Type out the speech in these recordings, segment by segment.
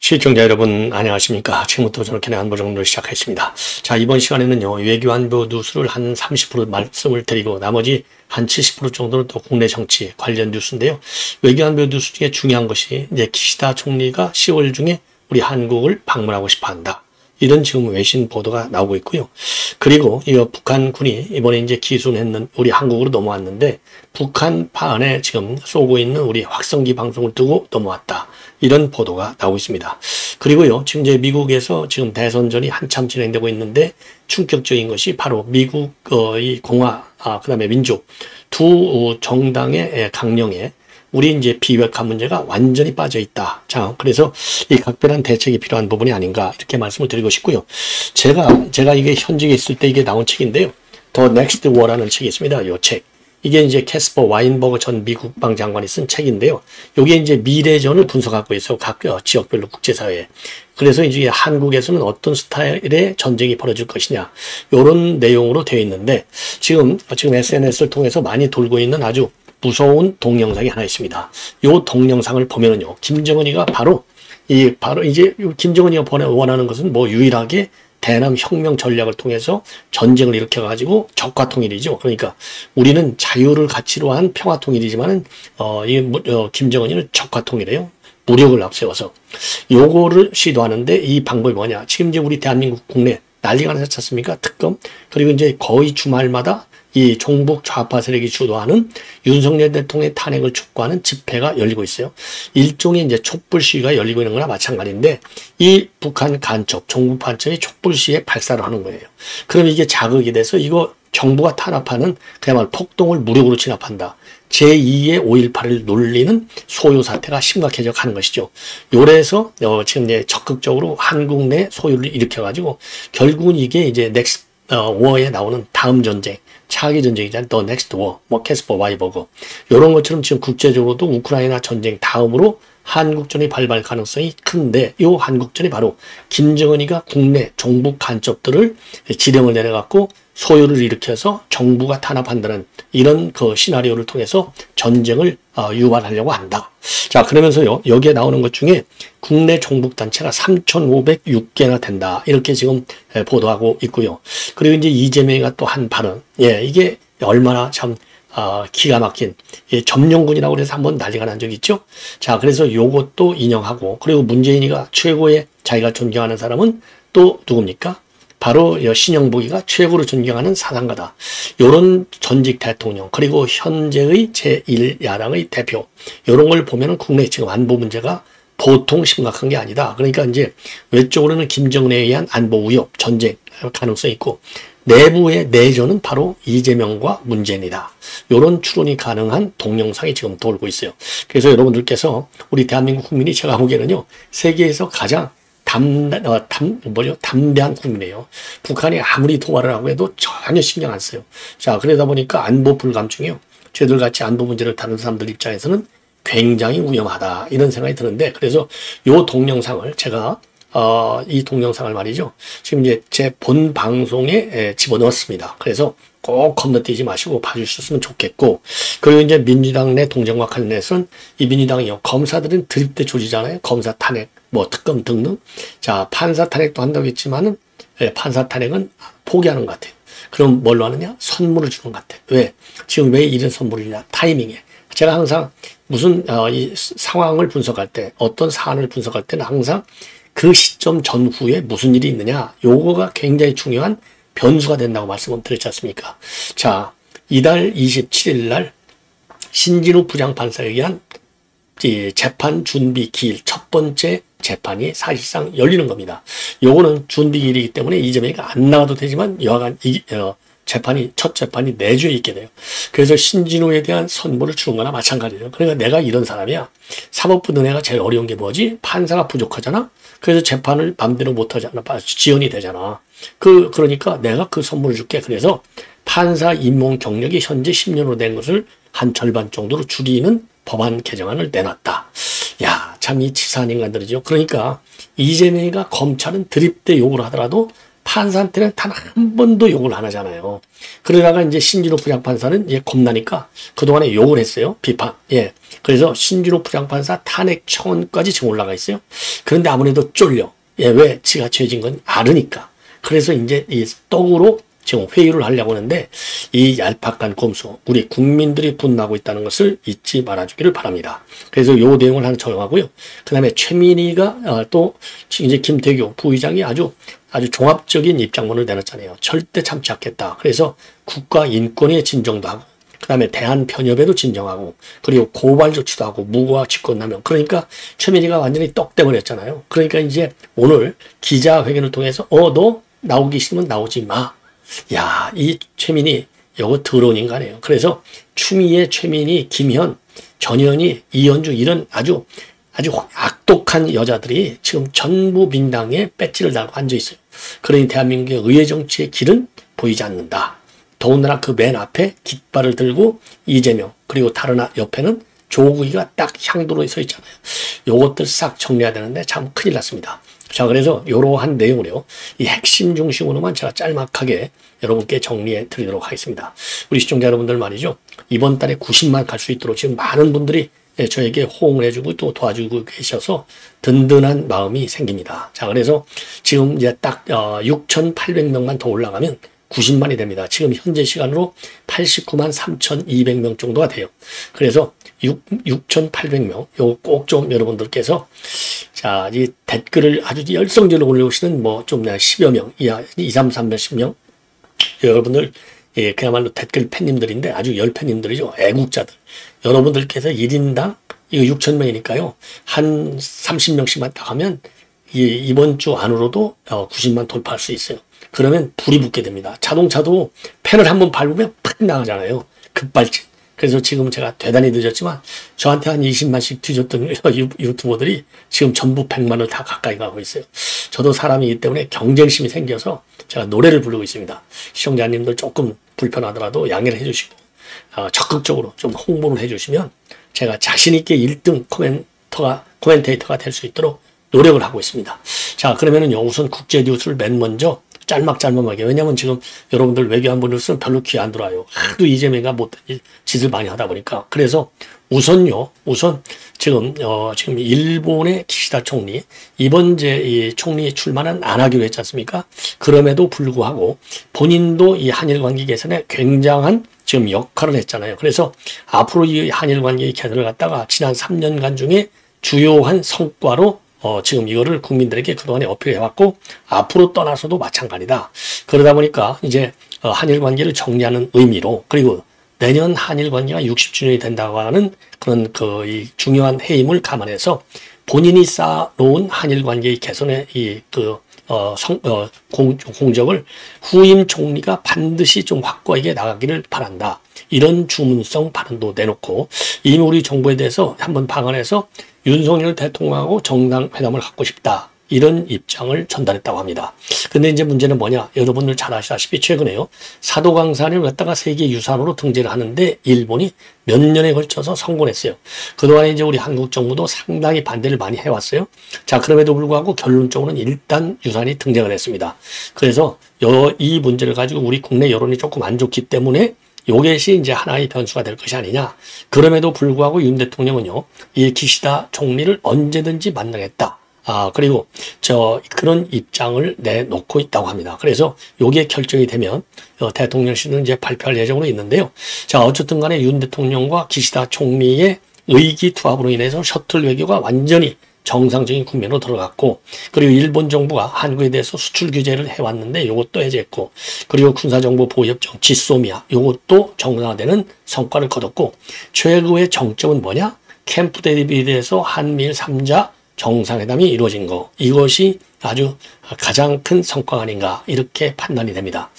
시청자 여러분 안녕하십니까. 지금부터 저렇게 안보 정도를 시작하겠습니다. 자, 이번 시간에는요 외교안보 뉴스를 한 30% 말씀을 드리고 나머지 한 70% 정도는 또 국내 정치 관련 뉴스인데요. 외교안보 뉴스 중에 중요한 것이 이제 기시다 총리가 10월 중에 우리 한국을 방문하고 싶어 한다. 이런 지금 외신 보도가 나오고 있고요. 그리고 이 북한군이 이번에 이제 기순했는 우리 한국으로 넘어왔는데 북한판에 지금 쏘고 있는 우리 확성기 방송을 두고 넘어왔다. 이런 보도가 나오고 있습니다. 그리고요, 지금 이제 미국에서 지금 대선전이 한참 진행되고 있는데 충격적인 것이 바로 미국의 공화, 그다음에 민주 두 정당의 강령에 우리 이제 비핵화 문제가 완전히 빠져 있다. 자, 그래서 이 각별한 대책이 필요한 부분이 아닌가 이렇게 말씀을 드리고 싶고요. 제가 이게 현직에 있을 때 이게 나온 책인데요. The Next War라는 책이 있습니다. 요 책. 이게 이제 캐스퍼 와인버그 전 미국 국방장관이 쓴 책인데요. 요게 이제 미래전을 분석하고 있어요. 각 지역별로 국제사회에. 그래서 이제 한국에서는 어떤 스타일의 전쟁이 벌어질 것이냐. 요런 내용으로 되어 있는데 지금 SNS를 통해서 많이 돌고 있는 아주 무서운 동영상이 하나 있습니다. 요 동영상을 보면은요, 김정은이가 바로 이제 김정은이가 원하는 것은 뭐 유일하게 대남 혁명 전략을 통해서 전쟁을 일으켜가지고 적화 통일이죠. 그러니까 우리는 자유를 가치로 한 평화 통일이지만은 김정은이는 적화 통일이에요. 무력을 앞세워서 요거를 시도하는데 이 방법이 뭐냐? 지금 이제 우리 대한민국 국내 난리가 나지 않습니까? 특검 그리고 이제 거의 주말마다 이 종북 좌파 세력이 주도하는 윤석열 대통령의 탄핵을 촉구하는 집회가 열리고 있어요. 일종의 이제 촛불 시위가 열리고 있는 거나 마찬가지인데 이 북한 간첩, 종북 간첩이 촛불 시위에 발사를 하는 거예요. 그럼 이게 자극이 돼서 이거 정부가 탄압하는 그야말로 폭동을 무력으로 진압한다. 제2의 5.18을 놀리는 소요 사태가 심각해져 가는 것이죠. 요래서 지금 이제 적극적으로 한국 내 소요를 일으켜가지고 결국은 이게 이제 넥스트 워에 나오는 다음 전쟁, 차기 전쟁이잖아요. The Next War, 뭐 캐스퍼 와이버그 이런 것처럼 지금 국제적으로도 우크라이나 전쟁 다음으로 한국전이 발발 가능성이 큰데 이 한국전이 바로 김정은이가 국내 종북 간첩들을 지령을 내려갖고 소요를 일으켜서 정부가 탄압한다는 이런 그 시나리오를 통해서 전쟁을 유발하려고 한다. 자, 그러면서요, 여기에 나오는 것 중에 국내 종북단체가 3,506개나 된다. 이렇게 지금 보도하고 있고요. 그리고 이제 이재명이가 또 한 발언. 예, 이게 얼마나 참, 기가 막힌, 점령군이라고 그래서 한번 난리가 난 적이 있죠. 자, 그래서 요것도 인용하고, 그리고 문재인이가 최고의 자기가 존경하는 사람은 또 누굽니까? 바로 신영복이가 최고로 존경하는 사상가다. 이런 전직 대통령 그리고 현재의 제1야당의 대표 이런 걸 보면 국내 지금 안보 문제가 보통 심각한 게 아니다. 그러니까 이제 외적으로는 김정은에 의한 안보 위협, 전쟁 가능성이 있고 내부의 내전은 바로 이재명과 문재인이다. 이런 추론이 가능한 동영상이 지금 돌고 있어요. 그래서 여러분들께서 우리 대한민국 국민이 제가 보기에는요 세계에서 가장 담대한 국민이에요. 북한이 아무리 도발을 하고 해도 전혀 신경 안 써요. 자, 그러다 보니까 안보 불감증이요. 저희들같이 안보 문제를 다루는 사람들 입장에서는 굉장히 위험하다. 이런 생각이 드는데, 그래서 요 동영상을 제가, 이 동영상을 말이죠. 지금 이제 제 본 방송에 집어넣었습니다. 그래서 꼭 건너뛰지 마시고 봐주셨으면 좋겠고, 그리고 이제 민주당 내 동정과 관련해서는 이 민주당이요. 검사들은 드립대 조지잖아요. 검사 탄핵, 뭐 특검 등등. 자, 판사 탄핵도 한다고 했지만은, 판사 탄핵은 포기하는 것 같아요. 그럼 뭘로 하느냐? 선물을 주는 것 같아요. 왜? 지금 왜 이런 선물을 주냐? 타이밍에. 제가 항상 무슨, 이 상황을 분석할 때, 어떤 사안을 분석할 때는 항상 그 시점 전후에 무슨 일이 있느냐? 요거가 굉장히 중요한 변수가 된다고 말씀을 드렸지 않습니까? 자, 이달 27일 날 신진우 부장판사에 의한 재판 준비 기일 첫 번째 재판이 사실상 열리는 겁니다. 요거는 준비 기일이기 때문에 이재명이가 안 나와도 되지만 여하간 첫 재판이 내주에 있게 돼요. 그래서 신진우에 대한 선물을 주는 거나 마찬가지예요. 그러니까 내가 이런 사람이야. 사법부 너네가 제일 어려운 게 뭐지? 판사가 부족하잖아? 그래서 재판을 맘대로 못하잖아. 지연이 되잖아. 그러니까 내가 그 선물을 줄게. 그래서 판사 임용 경력이 현재 10년으로 된 것을 한 절반 정도로 줄이는 법안 개정안을 내놨다. 야, 참 이 치사한 인간들이죠. 그러니까 이재명이가 검찰은 드립대 욕을 하더라도 판사한테는 단 한 번도 욕을 안 하잖아요. 그러다가 이제 신진호 부장판사는 이제 겁나니까 그동안에 욕을 했어요. 비판. 예. 그래서 신진호 부장판사 탄핵 청원까지 지금 올라가 있어요. 그런데 아무래도 쫄려. 예. 왜? 지가 죄진 건 알으니까. 그래서 이제 이 떡으로 지금 회유를 하려고 하는데 이 얄팍한 곰수 우리 국민들이 분노하고 있다는 것을 잊지 말아주기를 바랍니다. 그래서 요 내용을 하나 적용하고요. 그 다음에 최민희가 또 이제 김태규 부의장이 아주 종합적인 입장문을 내놨잖아요. 절대 참지 않겠다. 그래서 국가 인권에 진정도 하고 그 다음에 대한변협에도 진정하고 그리고 고발 조치도 하고 무고와 직권남용. 그러니까 최민희가 완전히 떡대버렸잖아요. 그러니까 이제 오늘 기자회견을 통해서 너 나오기 싫으면 나오지 마. 야, 이 최민희 이거 더러운 인간이에요. 그래서 추미애, 최민희, 김현, 전현희, 이현주 이런 아주 악독한 여자들이 지금 전부 민당에 배지를 달고 앉아 있어요. 그러니 대한민국의 의회 정치의 길은 보이지 않는다. 더군다나 그 맨 앞에 깃발을 들고 이재명 그리고 다른 옆에는 조국이가 딱 향도로 서 있잖아요. 요것들 싹 정리해야 되는데 참 큰일 났습니다. 자, 그래서 이러한 내용으로요. 이 핵심 중심으로만 제가 짤막하게 여러분께 정리해 드리도록 하겠습니다. 우리 시청자 여러분들 말이죠. 이번 달에 90만 갈 수 있도록 지금 많은 분들이 저에게 호응을 해주고 또 도와주고 계셔서 든든한 마음이 생깁니다. 자, 그래서 지금 이제 딱 6,800명만 더 올라가면 90만이 됩니다. 지금 현재 시간으로 89만 3,200명 정도가 돼요. 그래서 6,800명, 요거 꼭 좀 여러분들께서 자, 이 댓글을 아주 열성적으로 올려오시는 뭐 좀 10여 명, 2, 3, 3몇십 명 여러분들 예, 그야말로 댓글 팬님들인데 아주 열팬님들이죠. 애국자들. 여러분들께서 1인당 이거 6,000명이니까요. 한 30명씩만 딱 하면 이번 주 안으로도 90만 돌파할 수 있어요. 그러면 불이 붙게 됩니다. 자동차도 펜을 한번 밟으면 팍 나가잖아요. 급발진. 그래서 지금 제가 대단히 늦었지만 저한테 한 20만씩 뒤졌던 유튜버들이 지금 전부 100만을 다 가까이 가고 있어요. 저도 사람이기 때문에 경쟁심이 생겨서 제가 노래를 부르고 있습니다. 시청자님들 조금 불편하더라도 양해를 해주시고 적극적으로 좀 홍보를 해주시면 제가 자신있게 1등 코멘테이터가 될 수 있도록 노력을 하고 있습니다. 자, 그러면은요, 우선 국제 뉴스를 맨 먼저 짤막하게. 왜냐면 지금 여러분들 외교안보 뉴스는 별로 귀 안 들어와요. 하도 이재명이 못된 짓을 많이 하다 보니까. 그래서 우선 지금 일본의 기시다 총리, 이번 이 총리 출마는 안 하기로 했지 않습니까? 그럼에도 불구하고 본인도 이 한일 관계 개선에 굉장한 지금 역할을 했잖아요. 그래서 앞으로 이 한일 관계 개선을 갖다가 지난 3년간 중에 주요한 성과로 지금 이거를 국민들에게 그동안에 어필해왔고 앞으로 떠나서도 마찬가지다. 그러다 보니까 이제 한일 관계를 정리하는 의미로 그리고 내년 한일 관계가 60주년이 된다고 하는 그런 이 중요한 해임을 감안해서 본인이 쌓아놓은 한일 관계의 개선의 공적을 후임 총리가 반드시 좀 확고하게 나가기를 바란다. 이런 주문성 발언도 내놓고 이미 우리 정부에 대해서 한번 방한해서 윤석열 대통령하고 정상회담을 갖고 싶다. 이런 입장을 전달했다고 합니다. 근데 이제 문제는 뭐냐? 여러분들 잘 아시다시피 최근에요. 사도강산을 갖다가 세계유산으로 등재를 하는데 일본이 몇 년에 걸쳐서 성공했어요. 그동안에 이제 우리 한국 정부도 상당히 반대를 많이 해왔어요. 자, 그럼에도 불구하고 결론적으로는 일단 유산이 등재가 됐습니다. 그래서 이 문제를 가지고 우리 국내 여론이 조금 안 좋기 때문에 요것이 이제 하나의 변수가 될 것이 아니냐. 그럼에도 불구하고 윤 대통령은요, 이 기시다 총리를 언제든지 만나겠다. 그리고 그런 입장을 내놓고 있다고 합니다. 그래서 요게 결정이 되면 대통령실은 이제 발표할 예정으로 있는데요. 자, 어쨌든 간에 윤 대통령과 기시다 총리의 의기투합으로 인해서 셔틀 외교가 완전히 정상적인 국면으로 들어갔고, 그리고 일본 정부가 한국에 대해서 수출 규제를 해왔는데 요것도 해제했고, 그리고 군사정보보호협정 지소미아 요것도 정상화되는 성과를 거뒀고, 최고의 정점은 뭐냐? 캠프 데이비드에서 한미일 3자 정상회담이 이루어진 거, 이것이 아주 가장 큰 성과가 아닌가 이렇게 판단이 됩니다.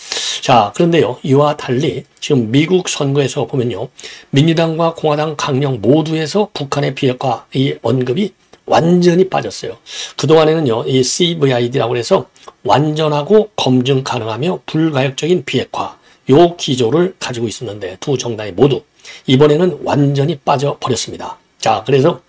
자, 그런데요, 이와 달리 지금 미국 선거에서 보면요, 민주당과 공화당 강령 모두에서 북한의 비핵화 이 언급이 완전히 빠졌어요. 그동안에는요, 이 CVID라고 해서 완전하고 검증 가능하며 불가역적인 비핵화, 요 기조를 가지고 있었는데 두 정당이 모두 이번에는 완전히 빠져버렸습니다. 자, 그래서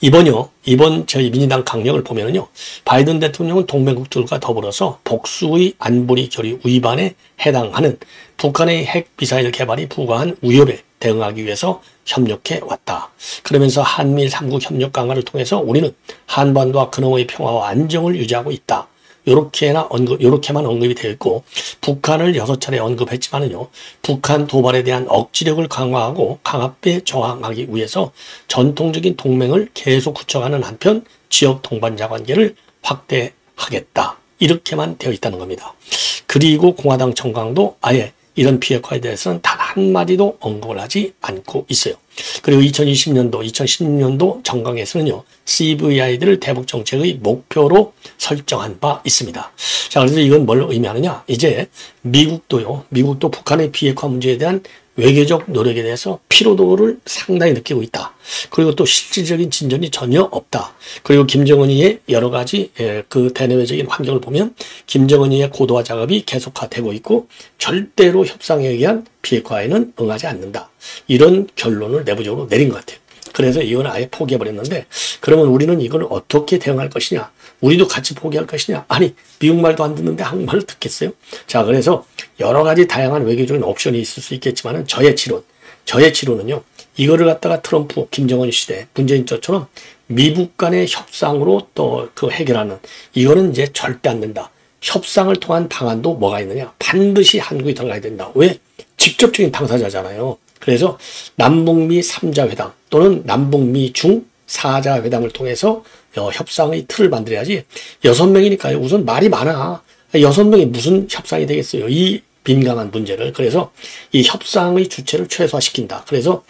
이번 저희 민주당 강령을 보면은요, 바이든 대통령은 동맹국들과 더불어서 복수의 안보리 결의 위반에 해당하는 북한의 핵 미사일 개발이 부과한 위협에 대응하기 위해서 협력해 왔다. 그러면서 한미일 3국 협력 강화를 통해서 우리는 한반도와 근원의 평화와 안정을 유지하고 있다. 요렇게만 언급이 되어 있고, 북한을 6차례 언급했지만은요, 북한 도발에 대한 억지력을 강화하고 강압에 저항하기 위해서 전통적인 동맹을 계속 구축하는 한편 지역 동반자 관계를 확대하겠다. 이렇게만 되어 있다는 겁니다. 그리고 공화당 정강도 아예 이런 비핵화에 대해서는 단 한마디도 언급을 하지 않고 있어요. 그리고 2016년도 정강에서는요, CVI들을 대북 정책의 목표로 설정한 바 있습니다. 자, 그래서 이건 뭘 의미하느냐? 이제 미국도 북한의 비핵화 문제에 대한 외교적 노력에 대해서 피로도를 상당히 느끼고 있다. 그리고 또 실질적인 진전이 전혀 없다. 그리고 김정은이의 여러 가지 그 대내외적인 환경을 보면 김정은이의 고도화 작업이 계속화되고 있고 절대로 협상에 의한 비핵화에는 응하지 않는다. 이런 결론을 내부적으로 내린 것 같아요. 그래서 이건 아예 포기해버렸는데, 그러면 우리는 이걸 어떻게 대응할 것이냐? 우리도 같이 포기할 것이냐? 아니, 미국 말도 안 듣는데 한국말을 듣겠어요? 자, 그래서 여러 가지 다양한 외교적인 옵션이 있을 수 있겠지만은 저의 치료는요, 이거를 갖다가 트럼프, 김정은 시대, 문재인 때처럼 미국 간의 협상으로 또 그 해결하는, 이거는 이제 절대 안 된다. 협상을 통한 방안도 뭐가 있느냐? 반드시 한국이 들어가야 된다. 왜? 직접적인 당사자잖아요. 그래서 남북미 3자 회담 또는 남북미 중 4자 회담을 통해서 협상의 틀을 만들어야지, 6명이니까요. 우선 말이 많아. 6명이 무슨 협상이 되겠어요. 이 민감한 문제를. 그래서 이 협상의 주체를 최소화시킨다. 그래서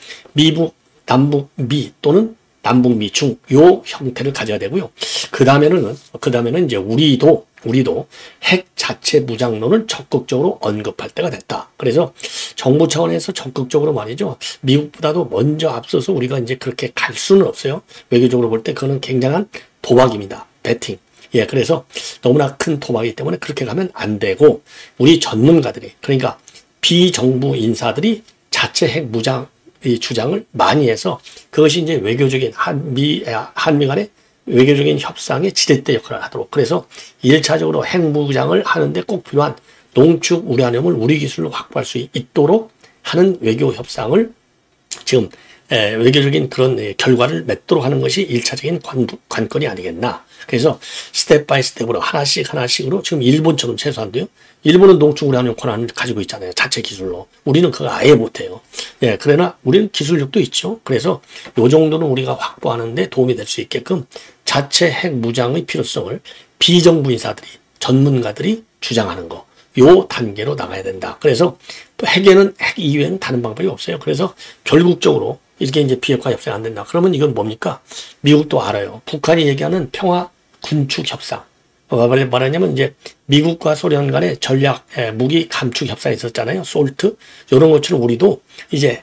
남북미 또는 남북미 중 요 형태를 가져야 되고요. 그 다음에는 이제 우리도 핵 자체 무장론을 적극적으로 언급할 때가 됐다. 그래서 정부 차원에서 적극적으로 말이죠. 미국보다도 먼저 앞서서 우리가 이제 그렇게 갈 수는 없어요. 외교적으로 볼 때 그거는 굉장한 도박입니다. 배팅. 예, 그래서 너무나 큰 도박이기 때문에 그렇게 가면 안 되고, 우리 전문가들이, 그러니까 비정부 인사들이 자체 핵 무장 이 주장을 많이 해서 그것이 이제 외교적인 한미 간의 외교적인 협상의 지렛대 역할을 하도록, 그래서 1차적으로 핵무장을 하는데 꼭 필요한 농축 우라늄을 우리 기술로 확보할 수 있도록 하는 외교 협상을 지금 외교적인 그런 결과를 맺도록 하는 것이 1차적인 관건이 아니겠나. 그래서 스텝 바이 스텝으로 하나씩으로 지금 일본처럼 최소한도요. 일본은 농축 우라늄 권한을 가지고 있잖아요. 자체 기술로. 우리는 그거 아예 못해요. 예, 그러나 우리는 기술력도 있죠. 그래서 요 정도는 우리가 확보하는데 도움이 될 수 있게끔 자체 핵 무장의 필요성을 비정부 인사들이, 전문가들이 주장하는 거, 요 단계로 나가야 된다. 그래서 핵 이외에는 다른 방법이 없어요. 그래서 결국적으로 이렇게 이제 비핵화 협상이 안 된다. 그러면 이건 뭡니까? 미국도 알아요. 북한이 얘기하는 평화 군축 협상. 말하냐면 이제 미국과 소련 간의 전략 무기 감축 협상이 있었잖아요. 솔트. 이런 것처럼 우리도 이제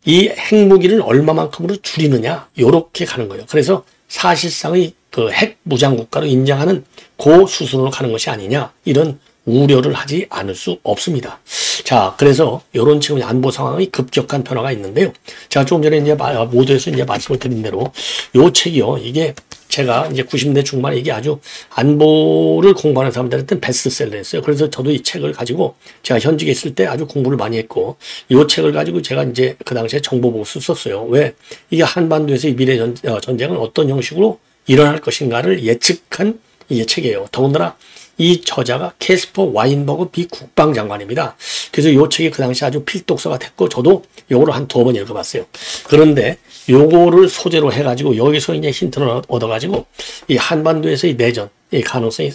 이 핵무기를 얼마만큼으로 줄이느냐, 요렇게 가는 거예요. 그래서 사실상의 그 핵 무장 국가로 인정하는 그 수순으로 가는 것이 아니냐, 이런 우려를 하지 않을 수 없습니다. 자, 그래서 이런 지금 안보 상황의 급격한 변화가 있는데요. 제가 조금 전에 이제 모두에서 이제 말씀을 드린 대로 요 책이요, 이게 제가 이제 90년대 중반에 이게 아주 안보를 공부하는 사람들한테는 베스트셀러였어요. 그래서 저도 이 책을 가지고 제가 현직에 있을 때 아주 공부를 많이 했고, 이 책을 가지고 제가 이제 그 당시에 정보보고서 썼어요. 왜? 이게 한반도에서의 미래 전쟁은 어떤 형식으로 일어날 것인가를 예측한 이 책이에요. 더군다나 이 저자가 캐스퍼 와인버그 미 국방장관입니다. 그래서 이 책이 그 당시 아주 필독서가 됐고, 저도 요거를 한 2번 읽어봤어요. 그런데 요거를 소재로 해가지고 여기서 이제 힌트를 얻어가지고 이 한반도에서의 내전, 이 가능성이,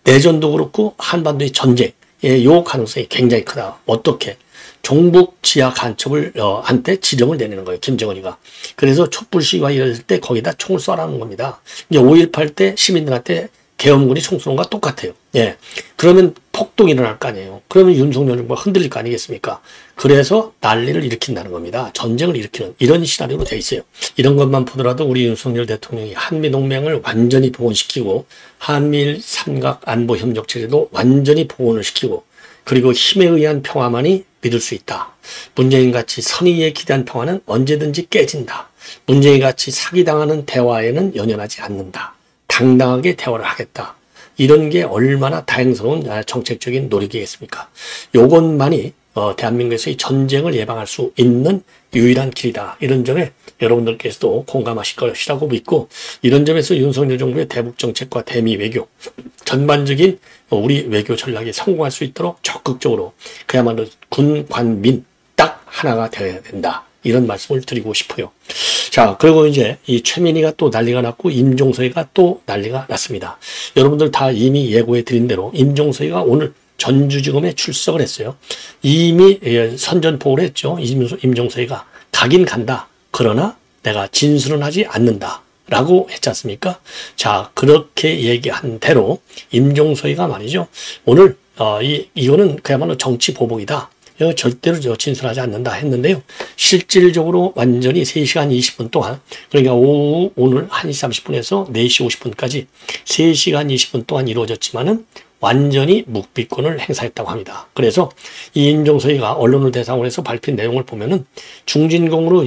내전도 그렇고 한반도의 전쟁, 요 가능성이 굉장히 크다. 어떻게? 종북 지하 간첩을 한테 지령을 내리는 거예요. 김정은이가. 그래서 촛불 시위가 이럴 때 거기다 총을 쏘라는 겁니다. 이제 5.18 때 시민들한테 계엄군이 총 쏘는 거와 똑같아요. 예. 그러면 폭동이 일어날 거 아니에요. 그러면 윤석열 정부가 흔들릴 거 아니겠습니까? 그래서 난리를 일으킨다는 겁니다. 전쟁을 일으키는 이런 시나리오로 돼 있어요. 이런 것만 보더라도 우리 윤석열 대통령이 한미동맹을 완전히 복원시키고 한미일 삼각 안보 협력 체제도 완전히 복원을 시키고, 그리고 힘에 의한 평화만이 믿을 수 있다. 문재인같이 선의에 기대한 평화는 언제든지 깨진다. 문재인같이 사기당하는 대화에는 연연하지 않는다. 당당하게 대화를 하겠다. 이런 게 얼마나 다행스러운 정책적인 노력이겠습니까? 요것만이 대한민국에서의 전쟁을 예방할 수 있는 유일한 길이다. 이런 점에 여러분들께서도 공감하실 것이라고 믿고, 이런 점에서 윤석열 정부의 대북 정책과 대미 외교, 전반적인 우리 외교 전략이 성공할 수 있도록 적극적으로 그야말로 군, 관, 민 딱 하나가 되어야 된다. 이런 말씀을 드리고 싶어요. 자, 그리고 이제 이 최민희가 또 난리가 났고 임종서이가 또 난리가 났습니다. 여러분들 다 이미 예고해 드린 대로 임종서이가 오늘 전주지검에 출석을 했어요. 이미 선전포고를 했죠. 임종서이가 가긴 간다. 그러나 내가 진술은 하지 않는다. 라고 했지 않습니까? 자, 그렇게 얘기한 대로 임종서이가 말이죠. 오늘 이거는 그야말로 정치 보복이다. 절대로 진술하지 않는다 했는데요. 실질적으로 완전히 3시간 20분 동안, 그러니까 오후 오늘 1시 30분에서 4시 50분까지 3시간 20분 동안 이루어졌지만은 완전히 묵비권을 행사했다고 합니다. 그래서 이 임종서이가 언론을 대상으로 해서 밝힌 내용을 보면은 중진공으로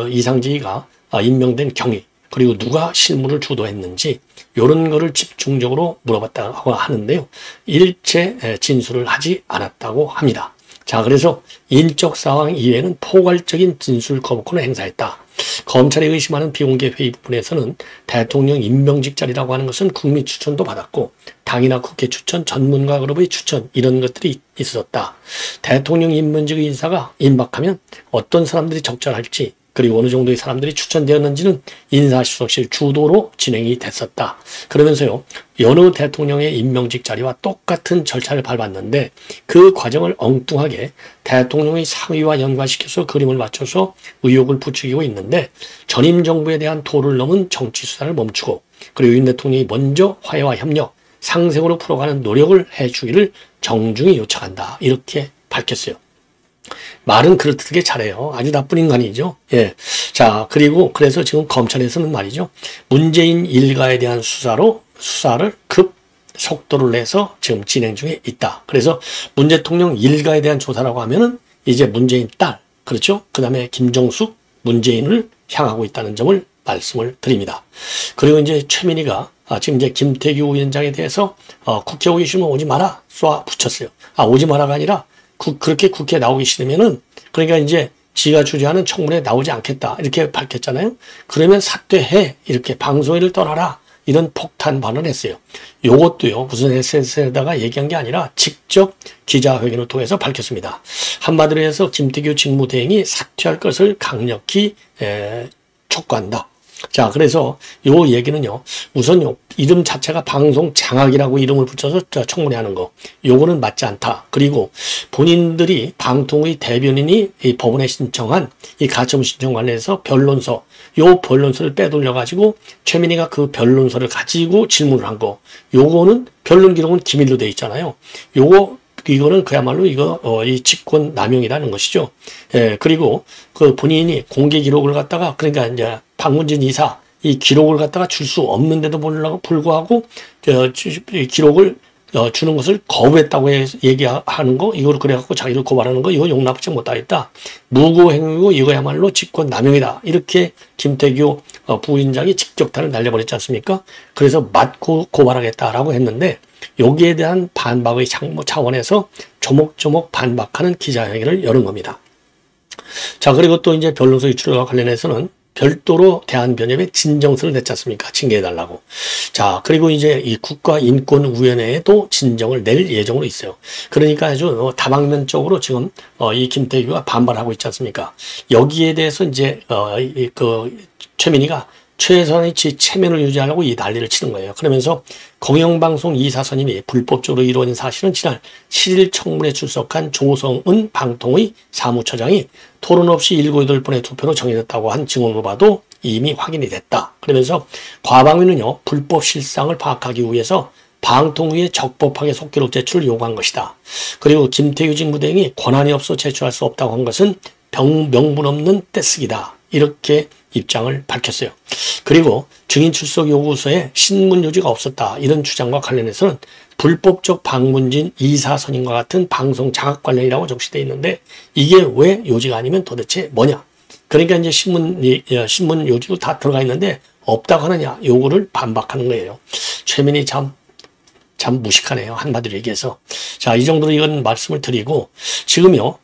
이상직이가 임명된 경위, 그리고 누가 실무를 주도했는지 이런 거를 집중적으로 물어봤다고 하는데요. 일체 진술을 하지 않았다고 합니다. 자, 그래서 인적 상황 이외에는 포괄적인 진술 거부권을 행사했다. 검찰이 의심하는 비공개 회의 부분에서는 대통령 임명직 자리라고 하는 것은 국민 추천도 받았고 당이나 국회 추천, 전문가 그룹의 추천 이런 것들이 있었다. 대통령 임명직 인사가 임박하면 어떤 사람들이 적절할지, 그리고 어느 정도의 사람들이 추천되었는지는 인사수석실 주도로 진행이 됐었다. 그러면서요, 여느 대통령의 임명직 자리와 똑같은 절차를 밟았는데 그 과정을 엉뚱하게 대통령의 상위와 연관시켜서 그림을 맞춰서 의혹을 부추기고 있는데, 전임 정부에 대한 도를 넘은 정치 수사를 멈추고, 그리고 윤 대통령이 먼저 화해와 협력, 상생으로 풀어가는 노력을 해주기를 정중히 요청한다. 이렇게 밝혔어요. 말은 그렇게 잘해요. 아주 나쁜 인간이죠. 예. 자, 그리고 그래서 지금 검찰에서는 말이죠. 문재인 일가에 대한 수사를 급 속도를 내서 지금 진행 중에 있다. 그래서 문 대통령 일가에 대한 조사라고 하면은 이제 문재인 딸, 그렇죠? 그 다음에 김정숙, 문재인을 향하고 있다는 점을 말씀을 드립니다. 그리고 이제 최민희가 지금 이제 김태규 위원장에 대해서 국회 오기 싫으면 오지 마라 쏴 붙였어요. 오지 마라가 아니라 그렇게 국회에 나오기 싫으면은, 그러니까 이제 지가 주재하는 청문회에 나오지 않겠다 이렇게 밝혔잖아요. 그러면 사퇴해, 이렇게 방송인을 떠나라, 이런 폭탄 발언을 했어요. 요것도요 무슨 SNS에다가 얘기한 게 아니라 직접 기자회견을 통해서 밝혔습니다. 한마디로 해서 김태규 직무대행이 사퇴할 것을 강력히 촉구한다. 자, 그래서 요 얘기는요, 우선요, 이름 자체가 방송 장악이라고 이름을 붙여서 청문회 하는 거, 요거는 맞지 않다. 그리고 본인들이 방통의 대변인이 이 법원에 신청한 이 가처분 신청 관련해서 변론서, 요 변론서를 빼돌려가지고 최민희가 그 변론서를 가지고 질문을 한 거, 요거는 변론 기록은 기밀로 돼 있잖아요. 이거는 그야말로 이 직권 남용이라는 것이죠. 예, 그리고 그 본인이 공개 기록을 갖다가, 그러니까 이제 박문진 이사 이 기록을 갖다가 줄 수 없는데도 불구하고 기록을 주는 것을 거부했다고 얘기하는 거, 이걸 그래갖고 자기를 고발하는 거, 이거 용납하지 못하겠다. 무고행위고 이거야말로 직권 남용이다. 이렇게 김태규 부위원장이 직격탄을 날려버렸지 않습니까? 그래서 맞고 고발하겠다라고 했는데, 여기에 대한 반박의 차원에서 조목조목 반박하는 기자회견을 여는 겁니다. 자, 그리고 또 이제 변론서 유출과 관련해서는 별도로 대한변협에 진정서를 냈지 않습니까? 징계해달라고. 자, 그리고 이제 이 국가인권위원회에도 진정을 낼 예정으로 있어요. 그러니까 아주 다방면적으로 지금 이 김태규가 반발하고 있지 않습니까? 여기에 대해서 이제 최민희가 최소한의 체면을 유지하려고 이 난리를 치는 거예요. 그러면서 공영방송 이사 선임이 불법적으로 이루어진 사실은 지난 7일 청문회에 출석한 조성은 방통의 사무처장이 토론 없이 7, 8번의 투표로 정해졌다고 한 증언으로 봐도 이미 확인이 됐다. 그러면서 과방위는요, 불법 실상을 파악하기 위해서 방통위에 적법하게 속기록 제출을 요구한 것이다. 그리고 김태규 직무대행이 권한이 없어 제출할 수 없다고 한 것은 명분 없는 떼쓰기다. 이렇게 입장을 밝혔어요. 그리고 증인 출석 요구서에 신문 요지가 없었다. 이런 주장과 관련해서는 불법적 박문진 이사 선임과 같은 방송 장악 관련이라고 적시되어 있는데, 이게 왜 요지가 아니면 도대체 뭐냐? 그러니까 이제 신문 요지도 다 들어가 있는데 없다고 하느냐, 요거를 반박하는 거예요. 최민희 참 무식하네요. 한마디로 얘기해서. 자, 이 정도로 이건 말씀을 드리고, 지금요,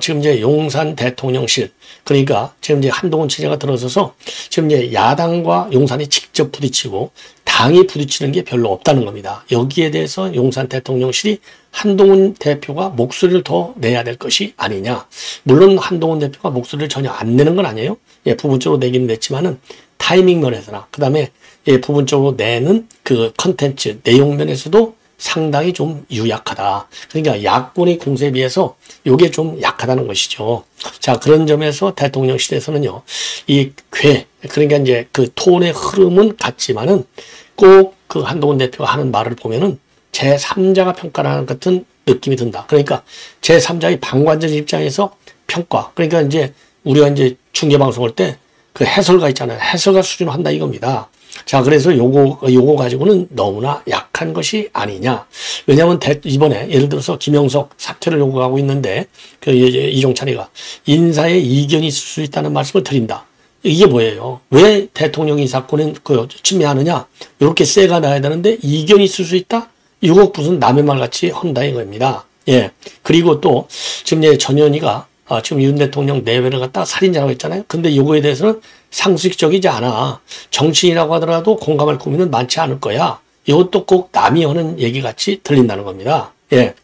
지금 이제 용산 대통령실, 그러니까 지금 이제 한동훈 체제가 들어서서 지금 이제 야당과 용산이 직접 부딪히고 당이 부딪히는 게 별로 없다는 겁니다. 여기에 대해서 용산 대통령실이 한동훈 대표가 목소리를 더 내야 될 것이 아니냐. 물론 한동훈 대표가 목소리를 전혀 안 내는 건 아니에요. 예, 부분적으로 내기는 냈지만은 타이밍 면에서나, 그 다음에 예, 부분적으로 내는 그 컨텐츠, 내용 면에서도 상당히 좀 유약하다. 그러니까 야권의 공세에 비해서 이게 좀 약하다는 것이죠. 자, 그런 점에서 대통령실에서는요, 그러니까 이제 그 톤의 흐름은 같지만은 꼭 그 한동훈 대표가 하는 말을 보면은 제3자가 평가하는 같은 느낌이 든다. 그러니까 제3자의 방관자 입장에서 평가. 그러니까 이제 우리가 이제 중계방송할 때 그 해설가 있잖아요. 해설가 수준으로 한다 이겁니다. 자, 그래서 요거 가지고는 너무나 약한 것이 아니냐. 왜냐하면 이번에 예를 들어서 김영석 사퇴를 요구하고 있는데 그 이종찬이가 인사에 이견이 있을 수 있다는 말씀을 드린다. 이게 뭐예요? 왜 대통령이 이 사건은 침해하느냐? 이렇게 세가 나야 되는데 이견이 있을 수 있다? 이거 무슨 남의 말 같이 헌다 이겁니다. 예. 그리고 또 지금 이제 전현희가 지금 윤 대통령 내외를 갖다 살인자라고 했잖아요. 근데 이거에 대해서는 상식적이지 않아. 정치인이라고 하더라도 공감할 국민은 많지 않을 거야. 이것도 꼭 남이 하는 얘기 같이 들린다는 겁니다. 예.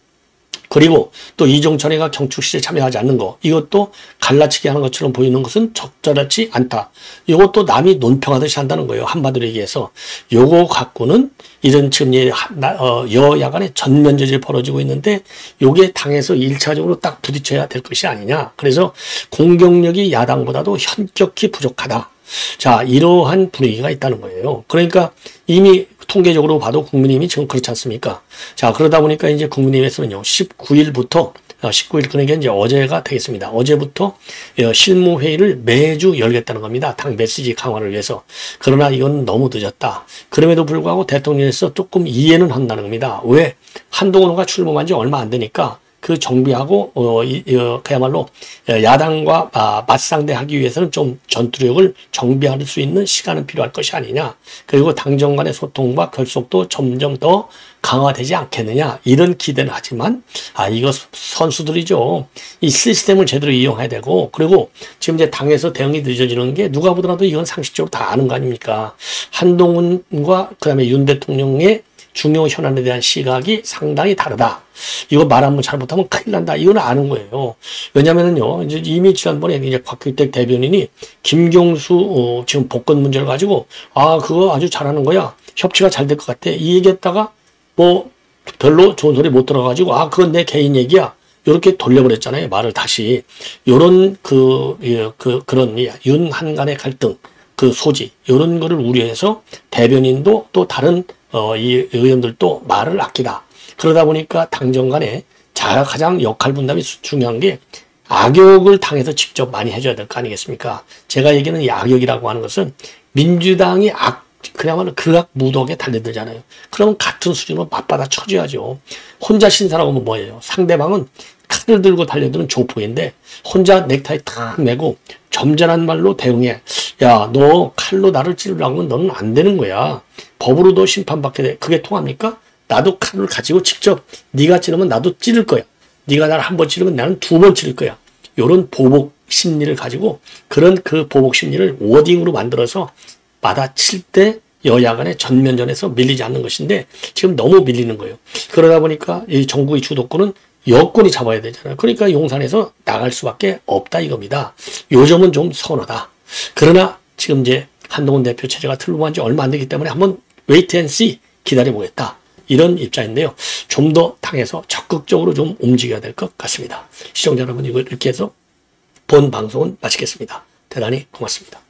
그리고 또 이종철이가 경축시에 참여하지 않는 거, 이것도 갈라치기 하는 것처럼 보이는 것은 적절하지 않다. 이것도 남이 논평하듯이 한다는 거예요. 한마디로 얘기해서. 요거 갖고는 이런 지금 여야 간의 전면전이 벌어지고 있는데 요게 당에서 1차적으로 딱 부딪혀야 될 것이 아니냐. 그래서 공격력이 야당보다도 현격히 부족하다. 자, 이러한 분위기가 있다는 거예요. 그러니까 이미 통계적으로 봐도 국민의힘이 지금 그렇지 않습니까? 자, 그러다 보니까 이제 국민의힘에서는요, 19일, 그러니까 이제 어제가 되겠습니다. 어제부터 실무회의를 매주 열겠다는 겁니다. 당 메시지 강화를 위해서. 그러나 이건 너무 늦었다. 그럼에도 불구하고 대통령에서 조금 이해는 한다는 겁니다. 왜? 한동훈 후보가 출범한 지 얼마 안 되니까 그 정비하고 그야말로 야당과 맞상대하기 위해서는 좀 전투력을 정비할 수 있는 시간은 필요할 것이 아니냐. 그리고 당정 간의 소통과 결속도 점점 더 강화되지 않겠느냐. 이런 기대는 하지만 이거 선수들이죠. 이 시스템을 제대로 이용해야 되고, 그리고 지금 이제 당에서 대응이 늦어지는 게 누가 보더라도 이건 상식적으로 다 아는 거 아닙니까? 한동훈과 그다음에 윤 대통령의 중요 현안에 대한 시각이 상당히 다르다. 이거 말 한번 잘못하면 큰일 난다. 이건 아는 거예요. 왜냐면은요, 이제 이미 지난번에 이제 곽규택 대변인이 김경수 지금 복권 문제를 가지고 그거 아주 잘하는 거야. 협치가 잘 될 것 같아. 이 얘기했다가 뭐 별로 좋은 소리 못 들어가지고 그건 내 개인 얘기야. 이렇게 돌려버렸잖아요. 말을 다시. 요런 그런 윤한 간의 갈등, 그 소지, 요런 거를 우려해서 대변인도 또 다른 이 의원들도 말을 아끼다. 그러다 보니까 당정 간에 가장 역할 분담이 중요한 게 악역을 당에서 직접 많이 해줘야 될 거 아니겠습니까? 제가 얘기하는 이 악역이라고 하는 것은 민주당이 그야말로 극악 무덕에 달려들잖아요. 그럼 같은 수준으로 맞받아 쳐줘야죠. 혼자 신사라고 하면 뭐예요? 상대방은 칼을 들고 달려드는 조폭인데 혼자 넥타이 탁 메고 점잖은 말로 대응해. 야, 너 칼로 나를 찌르려고 하면 너는 안 되는 거야. 법으로 너 심판받게 돼. 그게 통합니까? 나도 칼을 가지고 직접 네가 찌르면 나도 찌를 거야. 네가 나를 한 번 찌르면 나는 2번 찌를 거야. 이런 보복 심리를 가지고 그런 그 보복 심리를 워딩으로 만들어서 받아칠 때 여야 간의 전면전에서 밀리지 않는 것인데 지금 너무 밀리는 거예요. 그러다 보니까 이 정부의 주도권은 여권이 잡아야 되잖아요. 그러니까 용산에서 나갈 수밖에 없다 이겁니다. 요 점은 좀 서운하다. 그러나 지금 이제 한동훈 대표 체제가 출범한 지 얼마 안 되기 때문에 한번 웨이트 앤 씨 기다려보겠다. 이런 입장인데요. 좀 더 당에서 적극적으로 좀 움직여야 될 것 같습니다. 시청자 여러분, 이걸 이렇게 해서 본 방송은 마치겠습니다. 대단히 고맙습니다.